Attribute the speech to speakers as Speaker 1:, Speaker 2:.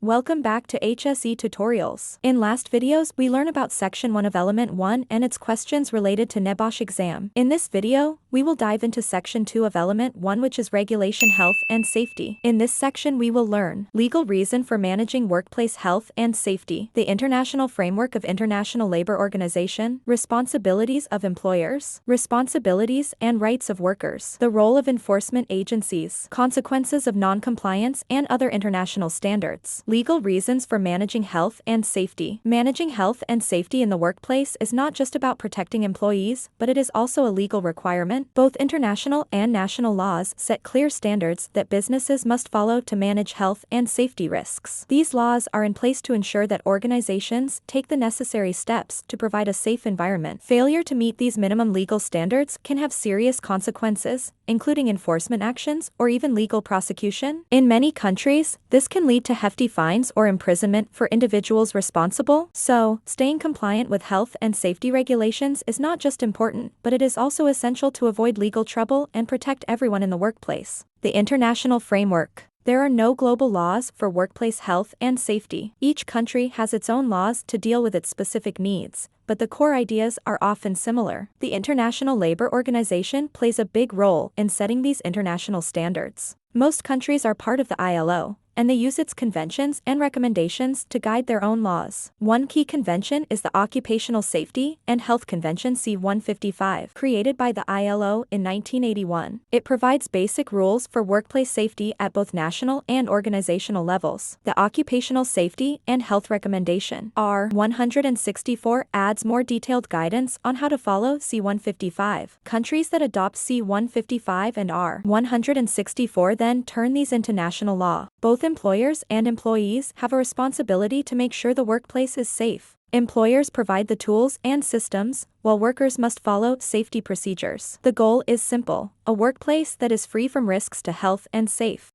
Speaker 1: Welcome back to HSE Tutorials. In last videos, we learned about Section 1 of Element 1 and its questions related to NEBOSH exam. In this video, we will dive into Section 2 of Element 1, which is Regulation Health and Safety. In this section we will learn legal reason for managing workplace health and safety, the international framework of International Labor Organization, responsibilities of employers, responsibilities and rights of workers, the role of enforcement agencies, consequences of non-compliance and other international standards. Legal reasons for managing health and safety. Managing health and safety in the workplace is not just about protecting employees, but it is also a legal requirement. Both international and national laws set clear standards that businesses must follow to manage health and safety risks. These laws are in place to ensure that organizations take the necessary steps to provide a safe environment. Failure to meet these minimum legal standards can have serious consequences, including enforcement actions or even legal prosecution. In many countries, this can lead to hefty fines or imprisonment for individuals responsible. So, staying compliant with health and safety regulations is not just important, but it is also essential to avoid legal trouble and protect everyone in the workplace. The international framework. There are no global laws for workplace health and safety. Each country has its own laws to deal with its specific needs, but the core ideas are often similar. The International Labor Organization plays a big role in setting these international standards. Most countries are part of the ILO, and they use its conventions and recommendations to guide their own laws. One key convention is the Occupational Safety and Health Convention C155, created by the ILO in 1981. It provides basic rules for workplace safety at both national and organizational levels. The Occupational Safety and Health Recommendation R164 adds more detailed guidance on how to follow C155. Countries that adopt C155 and R164 then turn these into national law. Both employers and employees have a responsibility to make sure the workplace is safe. Employers provide the tools and systems, while workers must follow safety procedures. The goal is simple: a workplace that is free from risks to health and safe.